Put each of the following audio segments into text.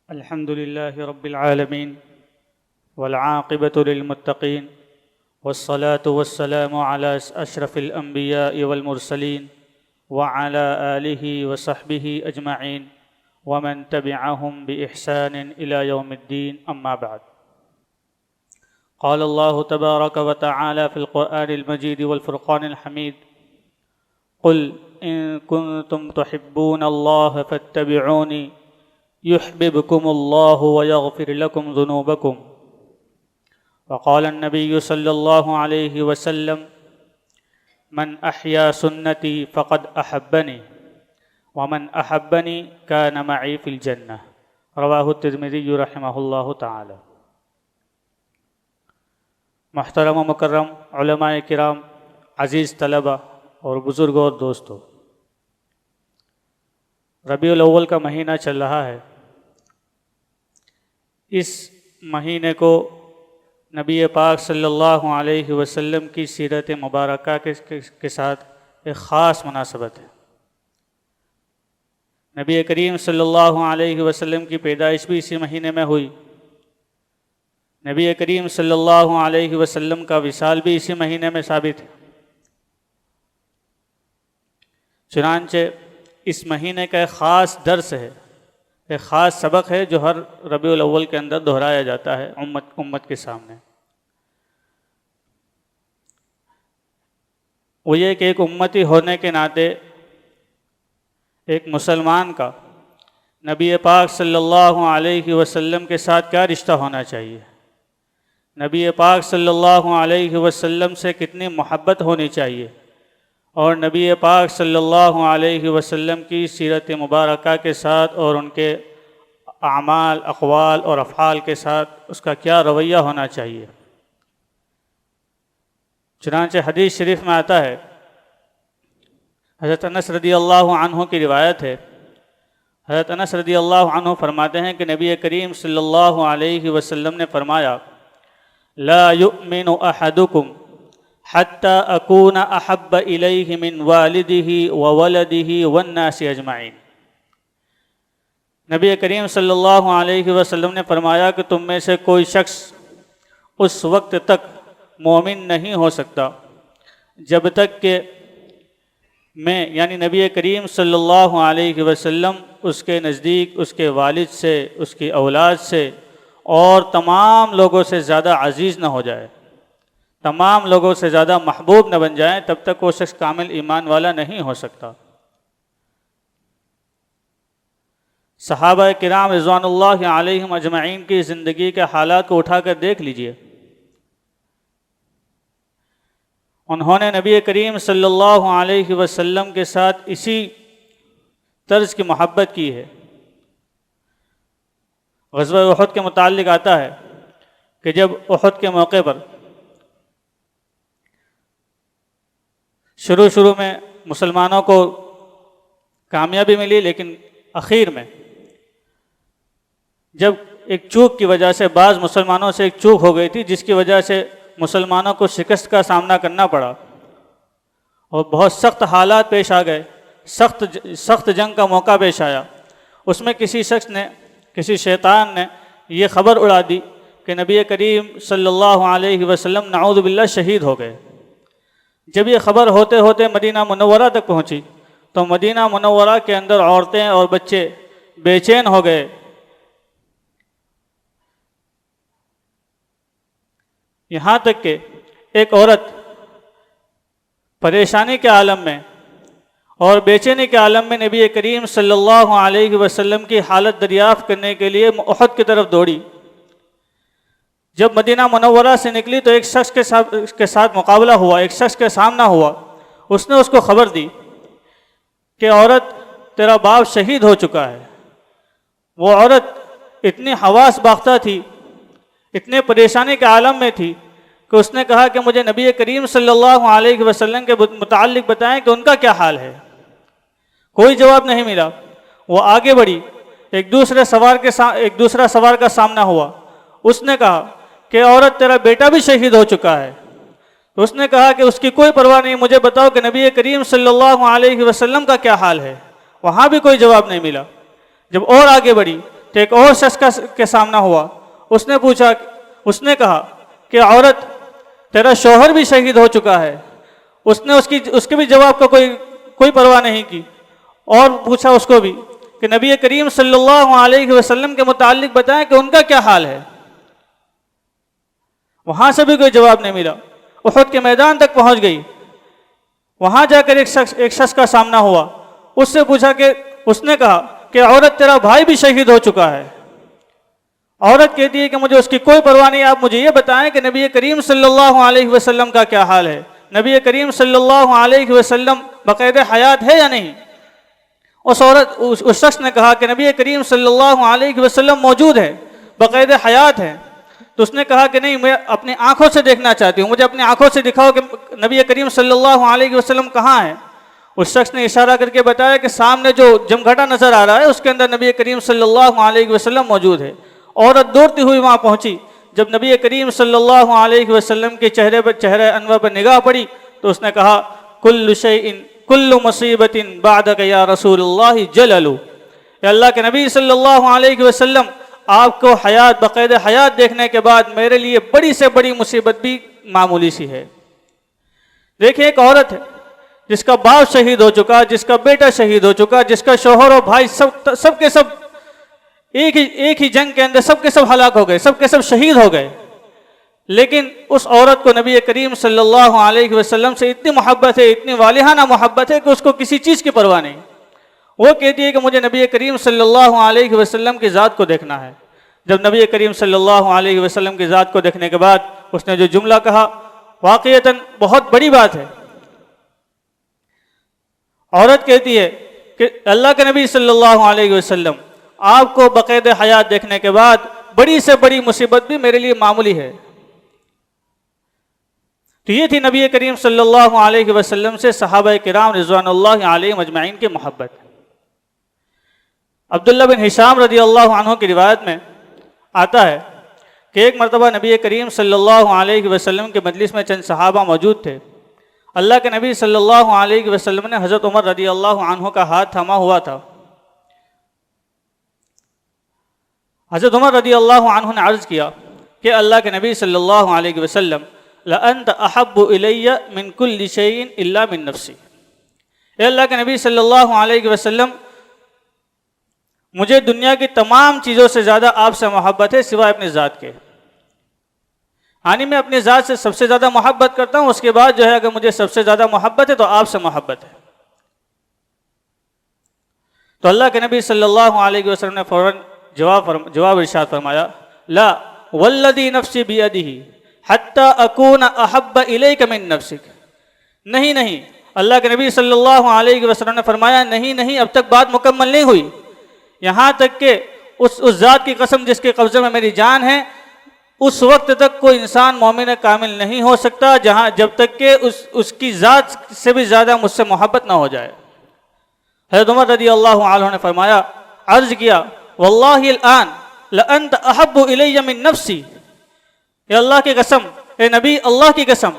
अल्हम्दुलिल्लाहि रब्बिल आलमीन वल्आक़िबतु लिल्मुत्तक़ीन वस्सलातु वस्सलामु अला अशरफिल अंबियाइ वल मुरसलीन व अला आलिहि व सहबिहि अजमईन व मन तबिअहुम बिइहसान इला यौमिद्दीन अम्मा बाद। क़ाल अल्लाहु तबारक व तआला फ़िल क़ुरआनिल मजीद वल फ़ुरक़ानिल हमीद क़ुल इन कुन्तुम तुहिब्बूनल्लाह फ़त्तबिऊनी युह्बिबकुमुल्लाहु व यग़फ़िर लकुम ज़ुनूबकुम। वक़ाल अन्नबिय्यु सल्लल्लाहु अलैहि वसल्लम मन अहया सुन्नती फ़क़द अहब्बनी व मन अहब्बनी कान मई फ़िल जन्नह। रवाहु तिर्मिज़ी रहमहुल्लाहु तआला। मुहतरम व मुकर्रम उलमाए किराम, अज़ीज़ तलबा और बुज़ुर्गों और दोस्तों, रबीउल अव्वल का महीना चल रहा है। इस महीने को नबी पाक सल्लल्लाहु अलैहि वसल्लम की सीरत मुबारका के साथ एक ख़ास मुनासबत है। नबी करीम सल्लल्लाहु अलैहि वसल्लम की पैदाइश भी इसी महीने में हुई। नबी करीम सल्लल्लाहु अलैहि वसल्लम का विसाल भी इसी महीने में साबित है। चुनांचे इस महीने का एक ख़ास दर्स है, एक ख़ास सबक है जो हर रबीउल अव्वल के अंदर दोहराया जाता है उम्मत के सामने। वो ये कि एक उम्मती होने के नाते एक मुसलमान का नबी पाक सल्लल्लाहु अलैहि वसल्लम के साथ क्या रिश्ता होना चाहिए, नबी पाक सल्लल्लाहु अलैहि वसल्लम से कितनी मोहब्बत होनी चाहिए और नबी पाक सल्लल्लाहु अलैहि वसल्लम की सीरत मुबारका के साथ और उनके आमाल, अक़वाल और अफ़आल के साथ उसका क्या रवैया होना चाहिए। चुनांचे हदीस शरीफ में आता है, हज़रत अनस रदियल्लाहु अन्हु की रिवायत है। हज़रत अनस रदियल्लाहु अन्हु फरमाते हैं कि नबी करीम सल्लल्लाहु अलैहि वसल्लम ने फरमाया, ला युमिनु अहदुकुम हत्ता अकूना अहब्ब इलैहि मिन वालिदिही व वलदिही वन्नासि अजमाइन। नबी करीम सल्लल्लाहु अलैहि वसल्लम ने फरमाया कि तुम में से कोई शख्स उस वक्त तक मोमिन नहीं हो सकता जब तक कि मैं यानी नबी करीम सल्लल्लाहु अलैहि वसल्लम उसके नज़दीक, उसके वालिद से, उसकी औलाद से और तमाम लोगों से ज़्यादा अज़ीज़ न हो जाए, तमाम लोगों से ज़्यादा महबूब न बन जाए, तब तक वो शख्स कामिल ईमान वाला नहीं हो सकता। सहाबा किराम रिज़वानुल्लाहि अलैहिम अजमईन की ज़िंदगी के हालात को उठाकर देख लीजिए। उन्होंने नबी करीम सल्लल्लाहु अलैहि वसल्लम के साथ इसी तर्ज की मोहब्बत की है। ग़ज़वा उहद के मुताल्लिक़ आता है कि जब उहद के मौके पर शुरू में मुसलमानों को कामयाबी मिली, लेकिन आखिर में जब एक चूक की वजह से, बाज़ मुसलमानों से एक चूक हो गई थी जिसकी वजह से मुसलमानों को शिकस्त का सामना करना पड़ा और बहुत सख्त हालात पेश आ गए, सख्त जंग का मौका पेश आया। उसमें किसी शख्स ने, किसी शैतान ने ये ख़बर उड़ा दी कि नबी करीम सल्लल्लाहु अलैहि वसल्लम नऊज़ु बिल्लाह शहीद हो गए। जब ये ख़बर होते होते मदीना मुनव्वरा तक पहुँची तो मदीना मुनव्वरा के अंदर औरतें और बच्चे बेचैन हो गए। यहाँ तक कि एक औरत परेशानी के आलम में और बेचैनी के आलम में नबी करीम सल्लल्लाहु अलैहि वसल्लम की हालत दरियाफ़्त करने के लिए उहद की तरफ दौड़ी। जब मदीना मुनव्वरा से निकली तो एक शख्स के साथ मुकाबला हुआ, एक शख्स के सामना हुआ। उसने उसको ख़बर दी कि औरत, तेरा बाप शहीद हो चुका है। वो औरत इतनी हवास बाख्ता थी, इतने परेशानी के आलम में थी कि उसने कहा कि मुझे नबी करीम सल्लल्लाहु अलैहि वसल्लम के मुताल्लिक़ बताएं कि उनका क्या हाल है। कोई जवाब नहीं मिला। वो आगे बढ़ी, एक दूसरा सवार का सामना हुआ। उसने कहा कि औरत, तेरा बेटा भी शहीद हो चुका है। तो उसने कहा कि उसकी कोई परवाह नहीं, मुझे बताओ कि नबी करीम सल्लल्लाहु अलैहि वसल्लम का क्या हाल है। वहाँ भी कोई जवाब नहीं मिला। जब और आगे बढ़ी तो कि एक और शख्स के सामना हुआ। उसने कहा कि औरत, तेरा शौहर भी शहीद हो चुका है। उसने उसके भी जवाब का कोई परवाह नहीं की और पूछा उसको भी कि नबी करीम सल्लल्लाहु अलैहि वसल्लम के मुतालिक बताएं कि उनका क्या हाल है। वहां से भी कोई जवाब नहीं मिला। उहद के मैदान तक पहुंच गई। वहां जाकर एक शख्स का सामना हुआ। उससे पूछा कि उसने कहा कि औरत, तेरा भाई भी शहीद हो चुका है। औरत कहती है कि मुझे उसकी कोई परवाह नहीं, आप मुझे ये बताएं कि नबी करीम सल्लल्लाहु अलैहि वसल्लम का क्या हाल है। नबी करीम सल्लल्लाहु अलैहि वसल्लम बाकायदे हयात है या नहीं। उस शख्स ने कहा कि नबी करीम सल्लल्लाहु अलैहि वसल्लम मौजूद है, बाकायदे हयात है। तो उसने कहा कि नहीं, मैं अपनी आंखों से देखना चाहती हूँ, मुझे अपनी आंखों से दिखाओ कि नबी करीम सल्लल्लाहु अलैहि वसल्लम कहाँ है। उस शख्स ने इशारा करके बताया कि सामने जो जमघटा नजर आ रहा है उसके अंदर नबी करीम सल्लल्लाहु अलैहि वसल्लम मौजूद है। औरत दौड़ती हुई वहां पहुंची। जब नबी करीम सल्लल्लाहु अलैहि वसल्लम के चेहरे अनवर पर निगाह पड़ी तो उसने कहा, कुल्लु मुसीबतिन बादक या रसूलुल्लाह जललु। अल्लाह के नबी सल्लल्लाहु अलैहि वसल्लम, आपको हयात, बाकायदे हयात देखने के बाद मेरे लिए बड़ी से बड़ी मुसीबत भी मामूली सी है। देखिए, एक औरत है जिसका बाप शहीद हो चुका, जिसका बेटा शहीद हो चुका, जिसका शौहर और भाई सब के सब एक ही जंग के अंदर सबके सब हलाक हो गए, सबके सब शहीद हो गए। लेकिन उस औरत को नबी करीम सल्लल्लाहु अलैहि वसल्लम से इतनी मोहब्बत है, इतनी वालिहाना मोहब्बत है कि उसको किसी चीज़ की परवाह नहीं। वो कहती है कि मुझे नबी करीम सल्लल्लाहु अलैहि वसल्लम की ज़ात को देखना है। जब नबी करीम सल्लल्लाहु अलैहि वसल्लम की ज़ात को देखने के बाद उसने जो जुमला कहा, वाक़ईतन बहुत बड़ी बात है। औरत कहती है कि अल्लाह के नबी सल्लल्लाहु अलैहि वसल्लम, आपको बाकायदे हयात देखने के बाद बड़ी से बड़ी मुसीबत भी मेरे लिए मामूली है। तो ये थी नबी करीम सल्लल्लाहु अलैहि वसल्लम से सहाबा किराम रिज़वानुल्लाहि अलैहिम अजमाइन की मोहब्बत। अब्दुल्ला बिन हिशाम रदी अल्लाह अन्हु की रिवायत में आता है कि एक मरतबा नबी करीम सल्लल्लाहु अलैहि वसल्लम के मजलिस में चंद सहाबा मौजूद थे। अल्लाह के नबी सल्लल्लाहु अलैहि वसल्लम ने हज़रत उमर रदी अल्लाह अन्हु का हाथ थामा हुआ था। हज़रत उमर रदी अल्लाह अन्हु ने अर्ज़ किया कि अल्लाह के नबी सल्लल्लाहु अलैहि वसल्लम, लअन्त अहब्बु इलैया मिन कुल्लि शैइन इल्ला मिन नफ्सी। अल्लाह के नबी सल्लल्लाहु अलैहि वसल्लम, मुझे दुनिया की तमाम चीज़ों से ज़्यादा आपसे मोहब्बत है सिवाय अपनी ज़ात के। यानी मैं अपनी ज़ात से सबसे ज़्यादा मोहब्बत करता हूँ, उसके बाद जो है अगर मुझे सबसे ज़्यादा मोहब्बत है तो आपसे मोहब्बत है। तो अल्लाह के नबी सल्लल्लाहु अलैहि वसल्लम ने फ़ौरन जवाब इरशाद फरमाया, ला वल्लदी नफ्सी बियदिही हत्ता अकून अहब्ब इलैका मिन नफ्सिक। नहीं नहीं, अल्लाह के नबी सल्लल्लाहु अलैहि वसल्लम ने फरमाया, नहीं नहीं, अब तक बात मुकम्मल नहीं हुई। यहाँ तक कि उस ज़ात की कसम जिसके कब्ज़े में मेरी जान है, उस वक्त तक कोई इंसान मोमिन कामिल नहीं हो सकता जब तक कि उसकी ज़ात से भी ज़्यादा मुझसे मोहब्बत ना हो जाए। हज़रत उमर रज़ी अल्लाहु अन्हु ने फरमाया, अर्ज़ किया, वल्लाहि अल-आन लअन्त अहब्बु इलैया मिन नफ्सी। अल्लाह की कसम, ए नबी, अल्लाह की कसम,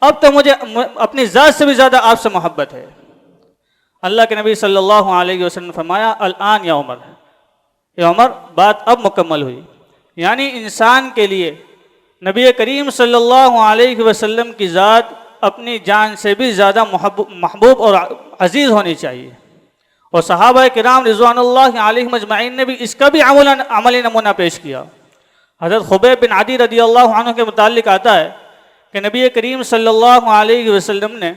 अब तो मुझे अपनी ज़ात से भी ज़्यादा आपसे मोहब्बत है। अल्लाह के नबी सल्लल्लाहु अलैहि वसल्लम ने फरमाया, अल-आन या उमर, या उमर, बात अब मुकम्मल हुई। यानी इंसान के लिए नबी करीम सल्लल्लाहु अलैहि वसल्लम की ज़ात अपनी जान से भी ज़्यादा महबूब और अजीज़ होनी चाहिए। और सहाबा किराम रिज़वानुल्लाहि अलैहिम अजमाइन ने भी इसका भी अमली नमूना पेश किया। हज़रत खुबैब बिन अदी रदी अल्लाह अन्हु के मुतालिक आता है कि नबी करीम सल्लल्लाहु अलैहि वसल्लम ने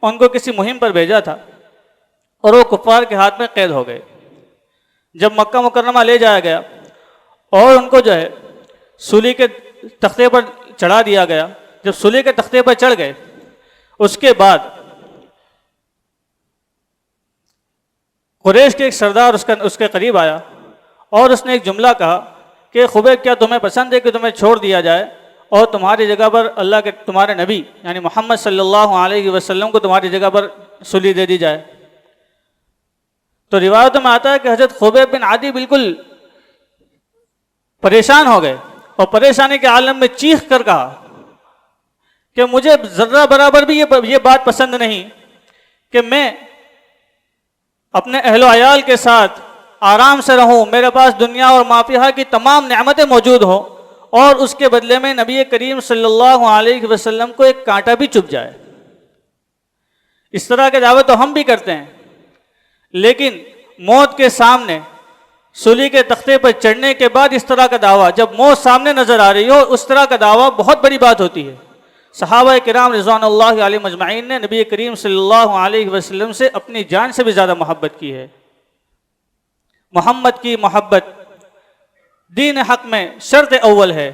उनको किसी मुहिम पर भेजा था और वो कुफ़ार के हाथ में कैद हो गए। जब मक्का मुकर्रमा ले जाया गया और उनको जो है सूली के तख्ते पर चढ़ा दिया गया, जब सूली के तख्ते पर चढ़ गए उसके बाद कुरैश के एक सरदार उसके करीब आया और उसने एक जुमला कहा कि खुबैब, क्या तुम्हें पसंद है कि तुम्हें छोड़ दिया जाए और तुम्हारी जगह पर अल्लाह के तुम्हारे नबी यानी मोहम्मद सल्लल्लाहु अलैहि वसल्लम को तुम्हारी जगह पर सूली दे दी जाए। तो रिवायतों में आता है कि हज़रत खुबैब बिन आदी बिल्कुल परेशान हो गए और परेशानी के आलम में चीख कर कहा कि मुझे ज़र्रा बराबर भी ये बात पसंद नहीं कि मैं अपने अहलो अयाल के साथ आराम से रहूं, मेरे पास दुनिया और माफिया की तमाम नेमतें मौजूद हों, और उसके बदले में नबी करीम सल्लल्लाहु अलैहि वसल्लम को एक कांटा भी चुभ जाए। इस तरह के दावे तो हम भी करते हैं, लेकिन मौत के सामने सूली के तख्ते पर चढ़ने के बाद इस तरह का दावा, जब मौत सामने नजर आ रही हो, उस तरह का दावा बहुत बड़ी बात होती है। सहाबा किराम रिज़वानुल्लाहि अलैहिम अजमईन ने नबी करीम सल्लल्लाहु अलैहि वसल्लम से अपनी जान से भी ज़्यादा मोहब्बत की है। मोहम्मद की मोहब्बत दीन हक में शर्त अव्वल है।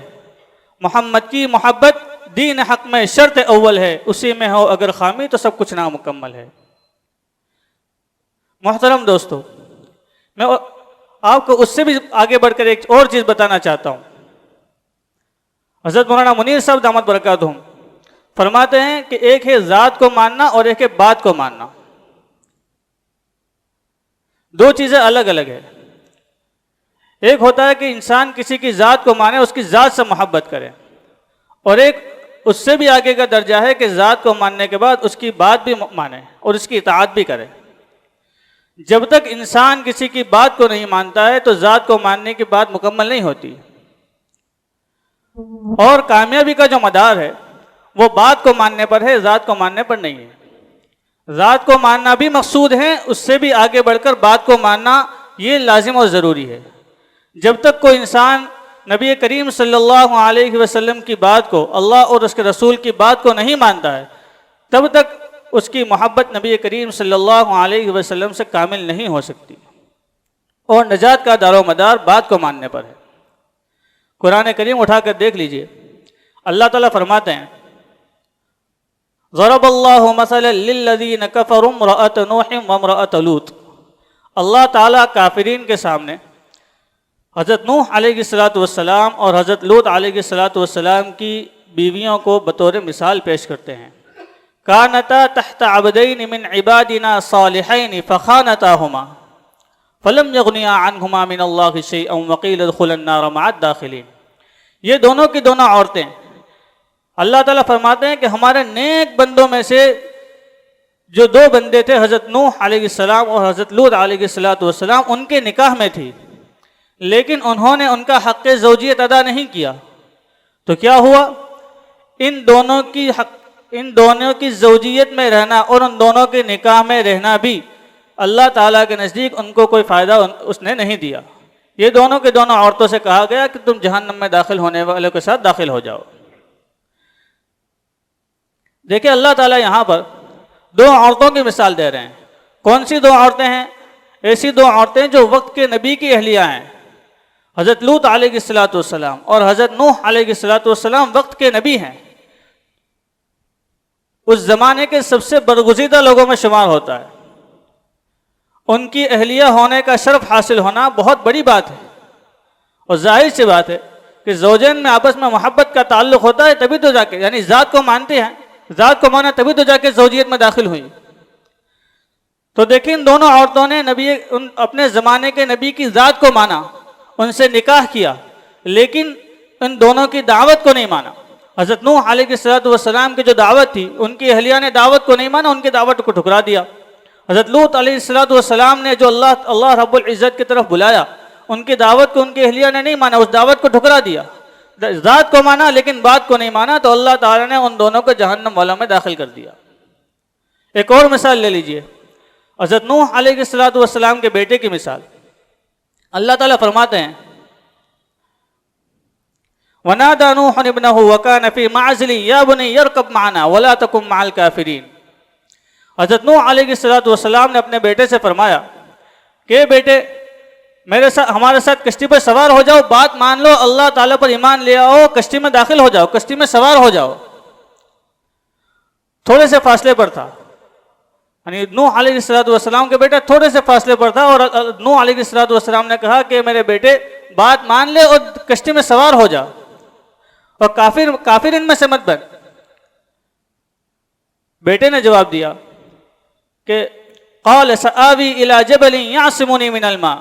मोहम्मद की मोहब्बत दीन हक में शर्त अव्वल है, उसी में हो अगर खामी तो सब कुछ नामुकम्मल है। मोहतरम दोस्तों, मैं आपको उससे भी आगे बढ़कर एक और चीज़ बताना चाहता हूँ। हज़रत मौलाना मुनीर साहब दामत बरकातुहुम फरमाते हैं कि एक है ज़ात को मानना और एक है बात को मानना, दो चीज़ें अलग अलग है। एक होता है कि इंसान किसी की ज़ात को माने, उसकी ज़ात से मोहब्बत करे, और एक उससे भी आगे का दर्जा है कि ज़ात को मानने के बाद उसकी बात भी माने और उसकी इताअत भी करे। जब तक इंसान किसी की बात को नहीं मानता है तो ज़ात को मानने की बात मुकम्मल नहीं होती, और कामयाबी का जो मदार है वो बात को मानने पर है, ज़ात को मानने पर नहीं है। ज़ात को मानना भी मकसूद है, उससे भी आगे बढ़कर बात को मानना ये लाजिम और ज़रूरी है। जब तक कोई इंसान नबी करीम सल्लल्लाहु अलैहि वसल्लम की बात को, अल्लाह और उसके रसूल की बात को नहीं मानता है, तब तक उसकी मोहब्बत नबी करीम सल्लल्लाहु अलैहि वसल्लम से कामिल नहीं हो सकती। और नजात का दारोमदार बात को मानने पर है। कुरान करीम उठाकर देख लीजिए, अल्लाह ताला फरमाते हैं, ज़रबल्लाहु मसलन लिल्लज़ीन कफ़रू इम्रअत नूह व इम्रअत लूत। अल्लाह ताला काफिरीन के सामने हज़रत नूह अलैहिस्सलातु वस्सलाम और हज़रत लूत अलैहिस्सलातु वस्सलाम की बीवियों को बतौर मिसाल पेश करते हैं। कानता तहत अबदैन मिन इबादिना सालिहैन फ़खानताहुमा फ़लम यग़निया अन्हुमा मिनल्लाहि शैअन वक़ील उदख़ुलन नार मअद दाख़िलीन। ये दोनों की दोनों औरतें, अल्लाह ताला फरमाते हैं कि हमारे नेक बंदों में से जो दो बंदे थे, हज़रत नूह अलैहिस्सलाम और हज़रत लूत अलैहिस्सलातु वस्सलाम, उनके निकाह में थी, लेकिन उन्होंने उनका हक़ ज़ौजियत अदा नहीं किया। तो क्या हुआ, इन दोनों की ज़ौजियत में रहना और उन दोनों के निकाह में रहना भी अल्लाह ताला के नज़दीक उनको कोई फ़ायदा उसने नहीं दिया। ये दोनों के दोनों औरतों से कहा गया कि तुम जहन्नम में दाखिल होने वालों के साथ दाखिल हो जाओ। देखिए, अल्लाह ताला यहाँ पर दो औरतों की मिसाल दे रहे हैं। कौन सी दो औरतें हैं? ऐसी दो औरतें जो वक्त के नबी की अहलिया हैं। हज़रत लूत अलैहिस्सलातु वस्सलाम और हज़रत नूह अलैहिस्सलातु वस्सलाम वक्त के नबी हैं, उस ज़माने के सबसे बरगुज़ीदा लोगों में शुमार होता है। उनकी अहलिया होने का शर्फ हासिल होना बहुत बड़ी बात है, और जाहिर सी बात है कि ज़ौजैन में आपस में मोहब्बत का ताल्लुक़ होता है, तभी तो जाके, यानी ज़ात को मानते हैं, ज़ात को माना तभी तो जाके ज़ौजियत में दाखिल हुई। तो देखिए, इन दोनों औरतों ने अपने ज़माने के नबी की ज़ात को माना, उनसे निकाह किया, लेकिन इन दोनों की दावत को नहीं माना। हज़रत नूह अलैहिस्सलातु वस्सलाम की जो दावत थी, उनकी अहलिया ने दावत को नहीं माना, उनकी दावत को ठुकरा दिया। हज़रत लूत अलैहिस्सलातु वस्सलाम ने जो अल्लाह रब्बुल इज़्ज़त की तरफ बुलाया, उनकी दावत को उनकी अहलिया ने नहीं माना, उस दावत को ठुकरा दिया। ज़ात को माना लेकिन बात को नहीं माना, तो अल्लाह ताला ने उन दोनों को जहन्नम वालों में दाखिल कर दिया। एक और मिसाल ले लीजिए, हज़रत नूह अलैहिस्सलातु वस्सलाम के बेटे की मिसाल। अल्लाह ताला फरमाते हैं, वनादा नूह इब्नहु व कान फी मअज़लिन या बुनय्या इरकब मअना वला तकुन मअल काफ़िरीन। हज़रत नूह अलैहिस्सलातु वस्सलाम ने अपने बेटे से फरमाया कि बेटे, हमारे साथ कश्ती पर सवार हो जाओ, बात मान लो, अल्लाह ताला पर ईमान ले आओ, कश्ती में दाखिल हो जाओ, कश्ती में सवार हो जाओ। थोड़े से फासले पर था, यानी नूह अलैहिस्सलातु वस्सलाम के बेटा थोड़े से फासले पर था, और नूह अलैहिस्सलातु वस्सलाम ने कहा कि मेरे बेटे बात मान ले और कश्ती में सवार हो जा, और काफिर इनमें से मत बन। बेटे ने जवाब दिया कि क़ाल सआवी इला जबलिन यासिमुनी मिनल मा,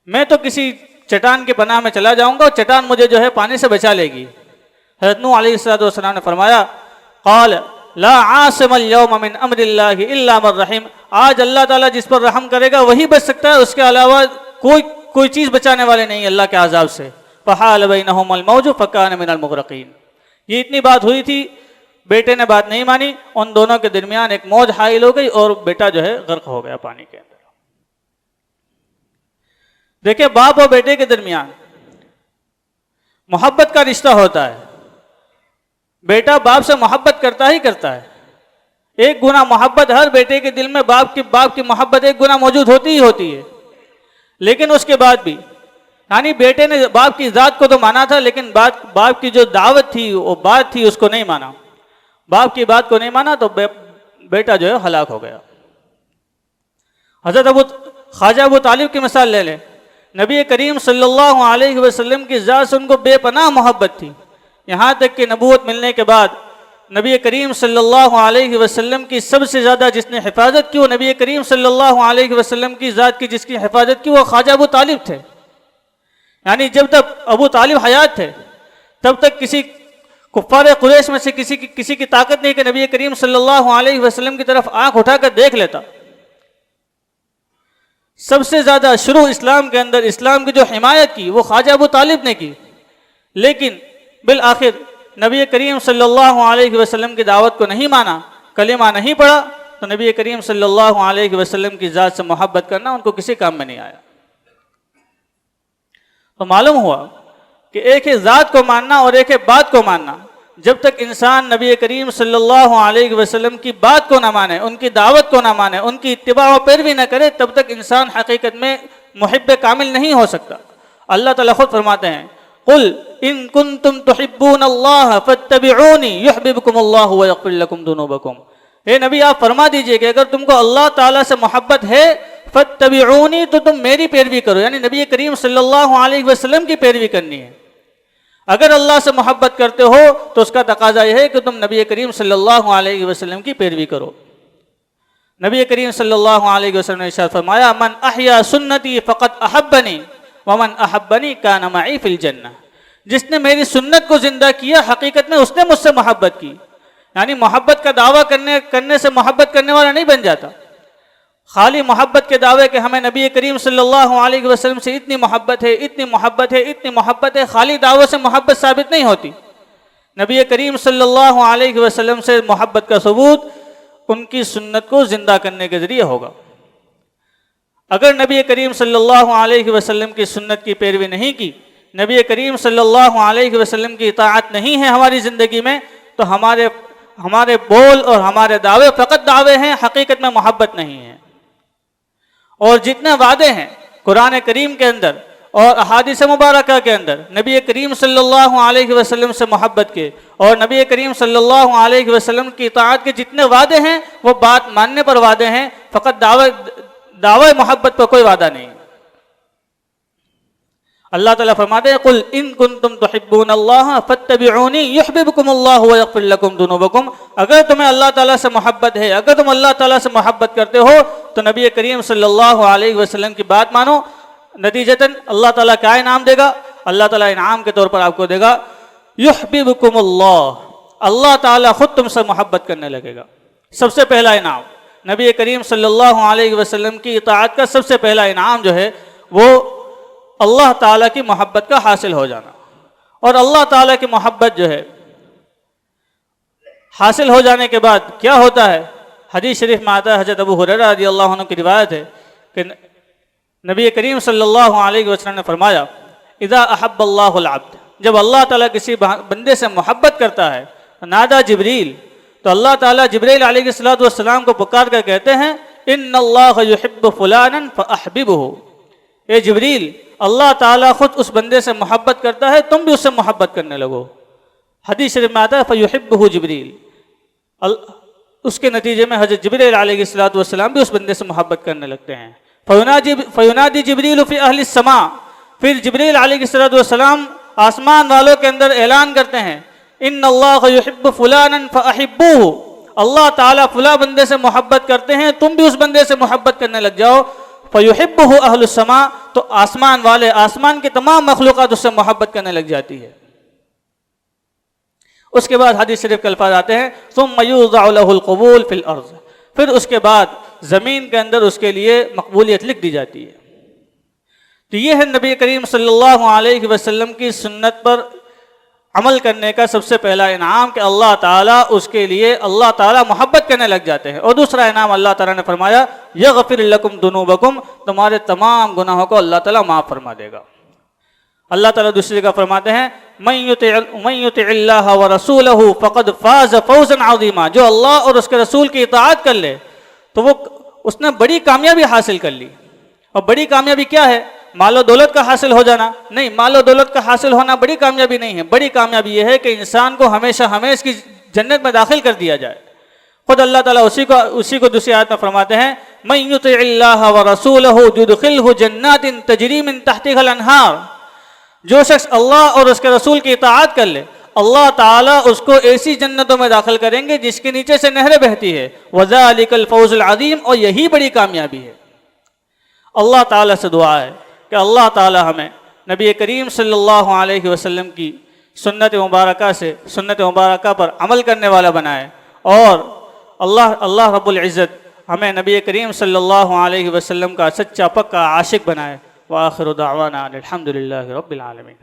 मैं तो किसी चट्टान के पनाह में चला जाऊंगा और चट्टान मुझे जो है पानी से बचा लेगी। हज़रत नूह अलैहिस्सलातु वस्सलाम ने फरमाया, क़ाल ला आसिमल यौम मिन अम्रिल्लाहि इल्ला मन रहीम, आज अल्लाह ताला जिस पर रहम करेगा वही बच सकता है, उसके अलावा कोई चीज़ बचाने वाले नहीं है अल्लाह के अजाब से। फ़हाल बैनहुमुल मौज फ़कान मिनल मुग़रक़ीन। ये इतनी बात हुई थी, बेटे ने बात नहीं मानी, उन दोनों के दरमियान एक मौज हाइल हो गई और बेटा जो है गर्क हो गया पानी के अंदर। देखिए, बाप और बेटे के दरमियान मोहब्बत का रिश्ता होता है। बेटा बाप से मोहब्बत करता ही करता है। एक गुना मोहब्बत हर बेटे के दिल में बाप की मोहब्बत एक गुना मौजूद होती ही होती है। लेकिन उसके बाद भी यानी बेटे ने बाप की ज़ात को तो माना था, लेकिन बाप की जो दावत थी, वो बात थी, उसको नहीं माना। बाप की बात को नहीं माना तो बेटा जो है हलाक हो गया। हज़रत ख्वाजा अबू तालिब की मिसाल ले लें। नबी करीम सल्लल्लाहु अलैहि वसल्लम की ज़ात से उनको बेपनाह मोहब्बत थी। यहाँ तक कि नबूवत मिलने के बाद नबी करीम सल्लल्लाहु अलैहि वसल्लम की सबसे ज़्यादा जिसने हिफाजत की, वो नबी करीम सल्लल्लाहु अलैहि वसल्लम की ज़ात की जिसकी हिफाजत की, वो ख्वाजा अबू तालिब थे। यानी जब तक अबू तालिब हयात थे तब तक किसी कुफ्फार कुरैश में से किसी की ताकत नहीं कि नबी करीम सल्लल्लाहु अलैहि वसल्लम की तरफ आंख उठाकर देख लेता। सबसे ज़्यादा शुरू इस्लाम के अंदर इस्लाम की जो हिमायत की वो ख्वाजा अबू तालिब ने की। लेकिन बिल आखिर नबी करीम सल्लल्लाहु अलैहि वसल्लम की दावत को नहीं माना, कलिमा नहीं पढ़ा, तो नबी करीम सल्लल्लाहु अलैहि वसल्लम की ज़ात से मोहब्बत करना उनको किसी काम में नहीं आया। तो मालूम हुआ कि एक ही ज़ात को मानना और एक ही बात को मानना, जब तक इंसान नबी करीम सल्लल्लाहु अलैहि वसल्लम की बात को ना माने, उनकी दावत को ना माने, उनकी इत्तिबा और पैरवी न करे, तब तक इंसान हकीकत में मुहिब्ब कामिल नहीं हो सकता। अल्लाह ताला खुद फरमाते हैं, कुल इन कुंतुम तुहिब्बूनल्लाह फत्तबिऊनी युहब्बिबकुमुल्लाहु व यग़फिर लकुम दुनूबकुम। हे नबी, आप फरमा दीजिए कि अगर तुमको अल्लाह ताला से मोहब्बत है, फत्तबिऊनी, तो तुम मेरी पैरवी करो, यानी नबी करीम सल्लल्लाहु अलैहि वसल्लम की पैरवी करनी है। अगर अल्लाह से मोहब्बत करते हो तो उसका तकाजा यह है कि तुम नबी करीम सल्लल्लाहु अलैहि वसल्लम की पैरवी करो। नबी करीम सल्लल्लाहु अलैहि वसल्लम ने इरशाद फरमाया, मन अहया सुन्नती फ़क़द अहब्बनी वमन अहब्बनी कान मई फिल जन्नह। जिसने मेरी सुन्नत को जिंदा किया, हकीकत में उसने मुझसे मोहब्बत की। यानी मोहब्बत का दावा करने से मोहब्बत करने वाला नहीं बन जाता। खाली मोहब्बत के दावे कि हमें नबी करीम सल्लल्लाहु अलैहि वसल्लम से इतनी मोहब्बत है, इतनी मोहब्बत है, इतनी मोहब्बत है, खाली दावों से मोहब्बत साबित नहीं होती। नबी करीम सल्लल्लाहु अलैहि वसल्लम से मोहब्बत का सबूत उनकी सुन्नत को जिंदा करने के ज़रिए होगा। अगर नबी करीम सल्लल्लाहु अलैहि वसल्लम की सुन्नत की पैरवी नहीं की, नबी करीम सल्लल्लाहु अलैहि वसल्लम की इताअत नहीं है हमारी ज़िंदगी में, तो हमारे बोल और हमारे दावे फ़कत दावे हैं, हकीकत में मोहब्बत नहीं है। और जितने वादे हैं कुरान करीम के अंदर और अहादीस मुबारका के अंदर नबी करीम सल्लल्लाहु अलैहि वसल्लम से मोहब्बत के और नबी करीम सल्लल्लाहु अलैहि वसल्लम की इताअत के जितने वादे हैं, वो बात मानने पर वादे हैं, फ़कत दावे मोहब्बत पर कोई वादा नहीं। अल्लाह ताला फरमाते हैं, कुल इन कुंतुम तुहिब्बूनल्लाह फत्तबिऊनी युहब्बिबकुमुल्लाहु व यग़फिर लकुम दुनूबकुम। अगर तुम्हें अल्लाह ताला से मोहब्बत है, अगर तुम अल्लाह ताला से मोहब्बत करते हो, तो नबी करीम सल्लल्लाहु अलैहि वसल्लम की बात मानो। नतीजतन अल्लाह ताला क्या इनाम देगा? अल्लाह ताला इनाम के तौर पर आपको देगा युहब्बिबकुमुल्लाह, अल्लाह ताला खुद तुमसे मोहब्बत करने लगेगा। सबसे पहला इनाम नबी करीम सल्लल्लाहु अलैहि वसल्लम की इताअत का सबसे पहला इनाम जो है वो अल्लाह ताला की मोहब्बत का हासिल हो जाना। और अल्लाह ताला की मोहब्बत जो है हासिल हो जाने के बाद क्या होता है? हदीस शरीफ में आता है, हज़रत अबू हुरैरा रज़ियल्लाहु अन्हु की रिवायत है कि नबी करीम सल्लल्लाहु अलैहि वसल्लम ने फरमाया, इज़ा अहब्बल्लाहुल अब्द, जब अल्लाह ताला किसी बंदे से मोहब्बत करता है, नादा जिब्रील, तो अल्लाह ताला जिब्रील अलैहिस्सलातु वस्सलाम को पुकार कर कहते हैं, इन्नल्लाह युहिब्बु फुलानन फअहबिबहु। ए जिब्रील, अल्लाह ताला खुद उस बंदे से मोहब्बत करता है, तुम भी उससे मोहब्बत करने लगो। हदीस शरीफ में आता है, फयुहिब्बुहु जिब्रील, उसके नतीजे में हज़रत जिब्रील अलैहिस्सलातु वस्सलाम भी उस बंदे से मोहब्बत करने लगते हैं। फयुनादी जिब्रील फी अहली समा, फिर जिब्रील अलैहिस्सलातु वस्सलाम आसमान वालों के अंदर ऐलान करते हैं, इन्नल्लाह युहिब्बु फुलानन फअहिब्बुहु, अल्लाह ताला फुला बंदे से मोहब्बत करते हैं, तुम भी उस बंदे से मोहब्बत करने लग जाओ। फयुहिब्बुहु अहलुस समा, तो आसमान वाले, आसमान की तमाम मखलूक़ात उससे मोहब्बत करने लग जाती है। उसके बाद हदीस शरीफ के अल्फाज आते हैं, सुम्मा युज़अउ लहुल क़बूल फिल अर्ज़, फिर उसके बाद ज़मीन के अंदर उसके लिए मकबूलियत लिख दी जाती है। तो ये है नबी करीम सल्लल्लाहु अलैहि वसल्लम की सुन्नत पर अमल करने का सबसे पहला इनाम कि अल्लाह ताला उसके लिए अल्लाह ताला मोहब्बत करने लग जाते हैं। और दूसरा इनाम अल्लाह ताला ने फरमाया यग़फ़िर लकुम दुनूबकुम, तुम्हारे तमाम गुनाहों को अल्लाह ताला माफ़ फरमा देगा। अल्लाह ताला दूसरी जगह फरमाते हैं मन युतिइल्लाह व रसूलहु फ़क़द फ़ाज़ फ़ौज़न अज़ीमा, जो अल्लाह और उसके रसूल की इताअत कर ले तो वो उसने बड़ी कामयाबी हासिल कर ली। और बड़ी कामयाबी क्या है? मालो दौलत का हासिल हो जाना नहीं, मालो दौलत का हासिल होना बड़ी कामयाबी नहीं है। बड़ी कामयाबी यह है कि इंसान को हमेशा हमेश की जन्नत में दाखिल कर दिया जाए। खुद अल्लाह ताला उसी को दूसरी आयत में फरमाते हैं मन युतिइल्लाह व रसूलहु युदखिलहु जन्नातिन तजरी मिन तहतिहल अन्हार, जो शख्स अल्लाह और उसके रसूल की इताअत कर ले अल्लाह ताला उसको ऐसी जन्नतों में दाखिल करेंगे जिसके नीचे से नहरें बहती है। वज़ालिकल फ़ौज़ुल अज़ीम, और यही बड़ी कामयाबी है। अल्लाह ताला से दुआ है कि अल्लाह ताला हमें नबी करीम सल्लल्लाहु अलैहि वसल्लम की सुन्नत मुबारका पर अमल करने वाला बनाए, और अल्लाह रब्बुल इज़्ज़त हमें नबी करीम सल्लल्लाहु अलैहि वसल्लम का सच्चा पक्का आशिक बनाए। व आखिरु दावाना अनिल हम्दुलिल्लाहि रब्बिल आलमीन।